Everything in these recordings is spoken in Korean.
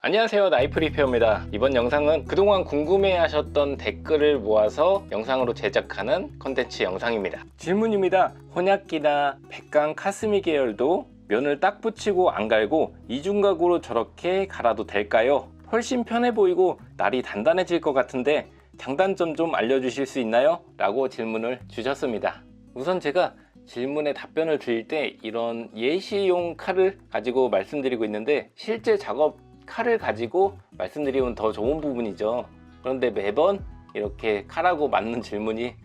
안녕하세요, 나이프 리페어입니다. 이번 영상은 그동안 궁금해하셨던 댓글을 모아서 영상으로 제작하는 컨텐츠 영상입니다. 질문입니다. 혼약기나 백강 카스미 계열도 면을 딱 붙이고 안 갈고 이중각으로 저렇게 갈아도 될까요? 훨씬 편해 보이고 날이 단단해질 것 같은데 장단점 좀 알려주실 수 있나요? 라고 질문을 주셨습니다. 우선 제가 질문에 답변을 드릴 때 이런 예시용 칼을 가지고 말씀드리고 있는데, 실제 작업 칼을 가지고 말씀드리면 더 좋은 부분이죠. 그런데 매번 이렇게 칼하고 맞는 질문이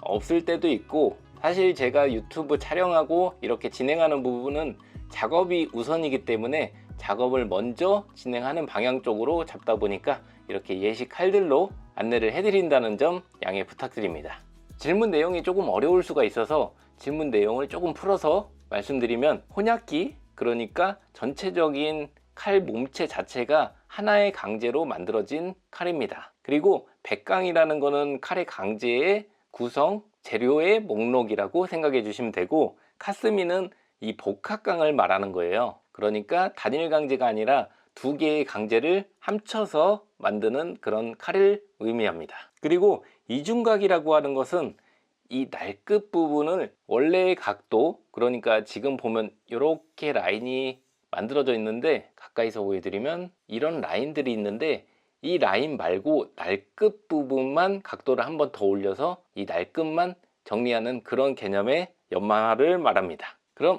없을 때도 있고, 사실 제가 유튜브 촬영하고 이렇게 진행하는 부분은 작업이 우선이기 때문에 작업을 먼저 진행하는 방향 쪽으로 잡다 보니까 이렇게 예시 칼들로 안내를 해드린다는 점 양해 부탁드립니다. 질문 내용이 조금 어려울 수가 있어서 질문 내용을 조금 풀어서 말씀드리면, 혼약기, 그러니까 전체적인 칼 몸체 자체가 하나의 강제로 만들어진 칼입니다. 그리고 백강이라는 거는 칼의 강제의 구성, 재료의 목록이라고 생각해 주시면 되고, 카스미는 이 복합강을 말하는 거예요. 그러니까 단일 강제가 아니라 두 개의 강제를 합쳐서 만드는 그런 칼을 의미합니다. 그리고 이중각이라고 하는 것은 이 날끝 부분을 원래의 각도, 그러니까 지금 보면 이렇게 라인이 만들어져 있는데, 가까이서 보여드리면 이런 라인들이 있는데, 이 라인 말고 날끝 부분만 각도를 한 번 더 올려서 이 날끝만 정리하는 그런 개념의 연마를 말합니다. 그럼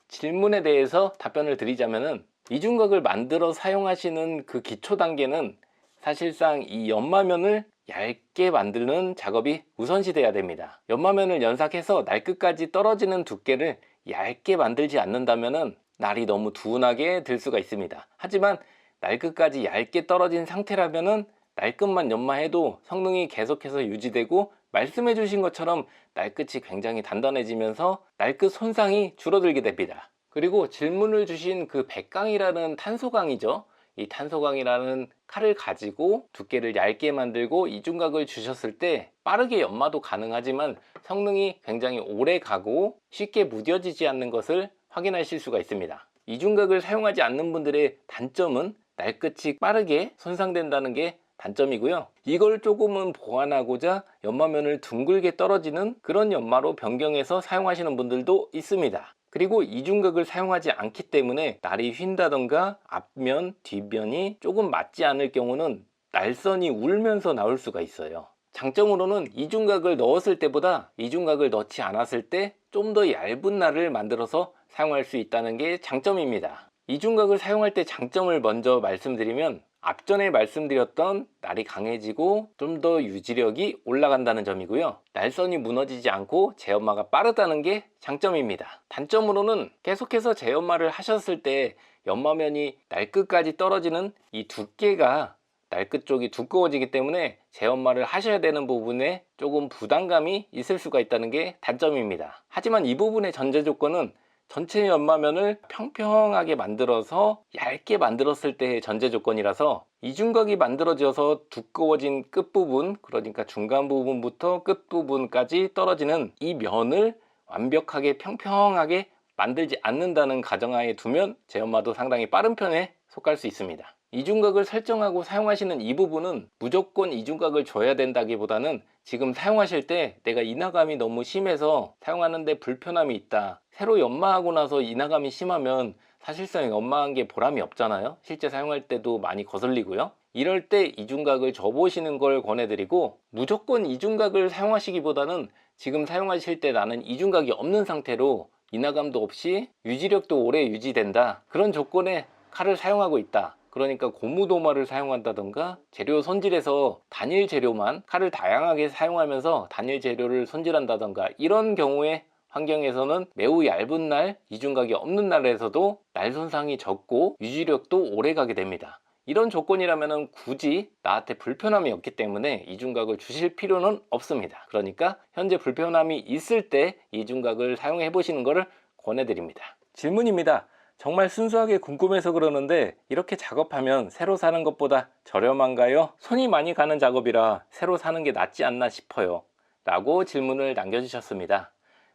질문에 대해서 답변을 드리자면은, 이중각을 만들어 사용하시는 그 기초 단계는 사실상 이 연마면을 얇게 만드는 작업이 우선시 돼야 됩니다. 연마면을 연삭해서 날끝까지 떨어지는 두께를 얇게 만들지 않는다면은 날이 너무 둔하게 들 수가 있습니다. 하지만 날끝까지 얇게 떨어진 상태라면은 날끝만 연마해도 성능이 계속해서 유지되고, 말씀해 주신 것처럼 날끝이 굉장히 단단해지면서 날끝 손상이 줄어들게 됩니다. 그리고 질문을 주신 그 백강이라는 탄소강이죠. 이 탄소강이라는 칼을 가지고 두께를 얇게 만들고 이중각을 주셨을 때 빠르게 연마도 가능하지만 성능이 굉장히 오래 가고 쉽게 무뎌지지 않는 것을 확인하실 수가 있습니다. 이중각을 사용하지 않는 분들의 단점은 날끝이 빠르게 손상된다는 게 단점이고요. 이걸 조금은 보완하고자 연마면을 둥글게 떨어지는 그런 연마로 변경해서 사용하시는 분들도 있습니다. 그리고 이중각을 사용하지 않기 때문에 날이 휜다던가 앞면, 뒷면이 조금 맞지 않을 경우는 날선이 울면서 나올 수가 있어요. 장점으로는 이중각을 넣었을 때보다 이중각을 넣지 않았을 때 좀 더 얇은 날을 만들어서 사용할 수 있다는 게 장점입니다. 이중각을 사용할 때 장점을 먼저 말씀드리면, 앞전에 말씀드렸던 날이 강해지고 좀 더 유지력이 올라간다는 점이고요. 날선이 무너지지 않고 재연마가 빠르다는 게 장점입니다. 단점으로는 계속해서 재연마를 하셨을 때 연마면이 날끝까지 떨어지는 이 두께가 날끝 쪽이 두꺼워지기 때문에 재연마를 하셔야 되는 부분에 조금 부담감이 있을 수가 있다는 게 단점입니다. 하지만 이 부분의 전제 조건은 전체 연마면을 평평하게 만들어서 얇게 만들었을 때의 전제 조건이라서, 이중각이 만들어져서 두꺼워진 끝부분, 그러니까 중간 부분부터 끝부분까지 떨어지는 이 면을 완벽하게 평평하게 만들지 않는다는 가정하에 두면 재연마도 상당히 빠른 편에 속할 수 있습니다. 이중각을 설정하고 사용하시는 이 부분은 무조건 이중각을 줘야 된다기보다는 지금 사용하실 때 내가 인화감이 너무 심해서 사용하는데 불편함이 있다, 새로 연마하고 나서 인화감이 심하면 사실상 연마한 게 보람이 없잖아요. 실제 사용할 때도 많이 거슬리고요. 이럴 때 이중각을 줘보시는 걸 권해드리고, 무조건 이중각을 사용하시기보다는 지금 사용하실 때 나는 이중각이 없는 상태로 인화감도 없이 유지력도 오래 유지된다, 그런 조건에 칼을 사용하고 있다, 그러니까 고무도마를 사용한다던가 재료 손질에서 단일 재료만 칼을 다양하게 사용하면서 단일 재료를 손질한다던가, 이런 경우에 환경에서는 매우 얇은 날, 이중각이 없는 날에서도 날 손상이 적고 유지력도 오래 가게 됩니다. 이런 조건이라면 굳이 나한테 불편함이 없기 때문에 이중각을 주실 필요는 없습니다. 그러니까 현재 불편함이 있을 때 이중각을 사용해 보시는 것을 권해드립니다. 질문입니다. 정말 순수하게 궁금해서 그러는데, 이렇게 작업하면 새로 사는 것보다 저렴한가요? 손이 많이 가는 작업이라 새로 사는 게 낫지 않나 싶어요, 라고 질문을 남겨주셨습니다.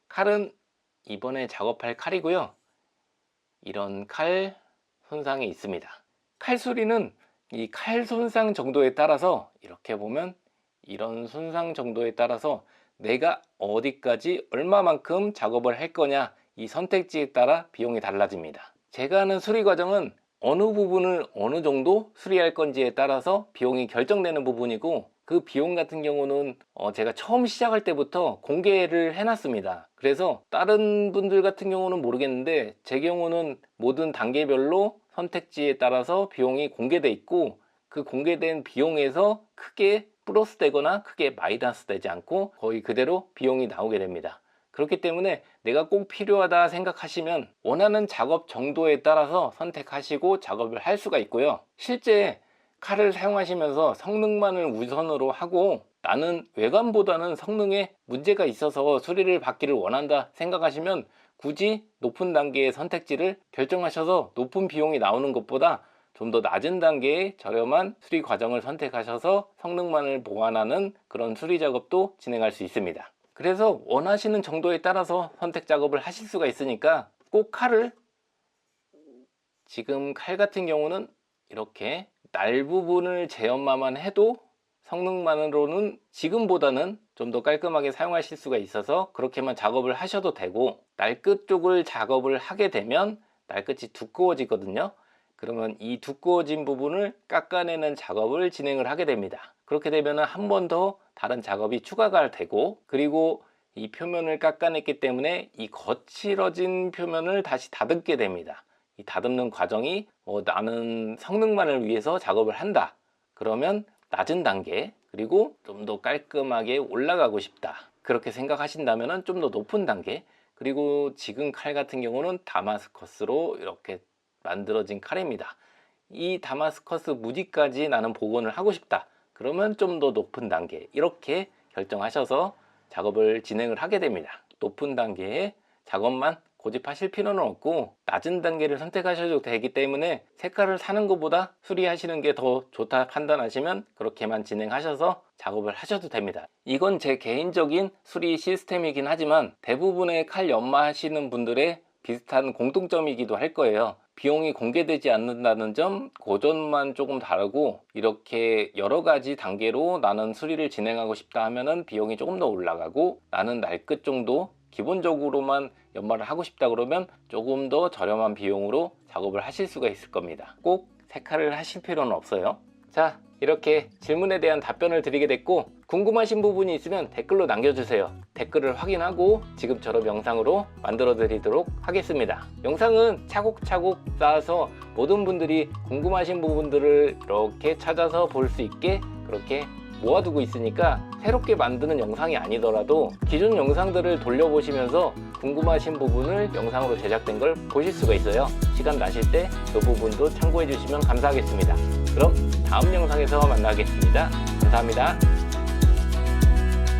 칼은 이번에 작업할 칼이고요. 이런 칼 손상이 있습니다. 칼수리는 이 칼 손상 정도에 따라서 이렇게 보면 이런 손상 정도에 따라서 내가 어디까지 얼마만큼 작업을 할 거냐, 이 선택지에 따라 비용이 달라집니다. 제가 하는 수리 과정은 어느 부분을 어느 정도 수리할 건지에 따라서 비용이 결정되는 부분이고, 그 비용 같은 경우는 제가 처음 시작할 때부터 공개를 해놨습니다. 그래서 다른 분들 같은 경우는 모르겠는데 제 경우는 모든 단계별로 선택지에 따라서 비용이 공개돼 있고, 그 공개된 비용에서 크게 플러스 되거나 크게 마이너스 되지 않고 거의 그대로 비용이 나오게 됩니다. 그렇기 때문에 내가 꼭 필요하다 생각하시면 원하는 작업 정도에 따라서 선택하시고 작업을 할 수가 있고요. 실제 칼을 사용하시면서 성능만을 우선으로 하고 나는 외관보다는 성능에 문제가 있어서 수리를 받기를 원한다 생각하시면 굳이 높은 단계의 선택지를 결정하셔서 높은 비용이 나오는 것보다 좀 더 낮은 단계의 저렴한 수리 과정을 선택하셔서 성능만을 보완하는 그런 수리 작업도 진행할 수 있습니다. 그래서 원하시는 정도에 따라서 선택 작업을 하실 수가 있으니까 꼭 칼을, 지금 칼 같은 경우는 이렇게 날 부분을 제어만 해도 성능만으로는 지금보다는 좀 더 깔끔하게 사용하실 수가 있어서 그렇게만 작업을 하셔도 되고, 날끝 쪽을 작업을 하게 되면 날끝이 두꺼워지거든요. 그러면 이 두꺼워진 부분을 깎아내는 작업을 진행을 하게 됩니다. 그렇게 되면 한 번 더 다른 작업이 추가가 되고, 그리고 이 표면을 깎아냈기 때문에 이 거칠어진 표면을 다시 다듬게 됩니다. 이 다듬는 과정이 나는 성능만을 위해서 작업을 한다 그러면 낮은 단계, 그리고 좀 더 깔끔하게 올라가고 싶다 그렇게 생각하신다면 좀 더 높은 단계, 그리고 지금 칼 같은 경우는 다마스커스로 이렇게 만들어진 칼입니다. 이 다마스커스 무늬까지 나는 복원을 하고 싶다 그러면 좀 더 높은 단계, 이렇게 결정하셔서 작업을 진행을 하게 됩니다. 높은 단계의 작업만 고집하실 필요는 없고 낮은 단계를 선택하셔도 되기 때문에 색깔을 사는 것보다 수리하시는 게 더 좋다 판단하시면 그렇게만 진행하셔서 작업을 하셔도 됩니다. 이건 제 개인적인 수리 시스템이긴 하지만 대부분의 칼 연마하시는 분들의 비슷한 공통점이기도 할 거예요. 비용이 공개되지 않는다는 점, 그 점만 조금 다르고, 이렇게 여러 가지 단계로 나는 수리를 진행하고 싶다 하면은 비용이 조금 더 올라가고, 나는 날끝 정도 기본적으로만 연마를 하고 싶다 그러면 조금 더 저렴한 비용으로 작업을 하실 수가 있을 겁니다. 꼭 색깔을 하실 필요는 없어요. 자, 이렇게 질문에 대한 답변을 드리게 됐고, 궁금하신 부분이 있으면 댓글로 남겨주세요. 댓글을 확인하고 지금처럼 영상으로 만들어 드리도록 하겠습니다. 영상은 차곡차곡 쌓아서 모든 분들이 궁금하신 부분들을 이렇게 찾아서 볼 수 있게 그렇게 모아두고 있으니까 새롭게 만드는 영상이 아니더라도 기존 영상들을 돌려보시면서 궁금하신 부분을 영상으로 제작된 걸 보실 수가 있어요. 시간 나실 때 그 부분도 참고해 주시면 감사하겠습니다. 그럼 다음 영상에서 만나겠습니다. 감사합니다.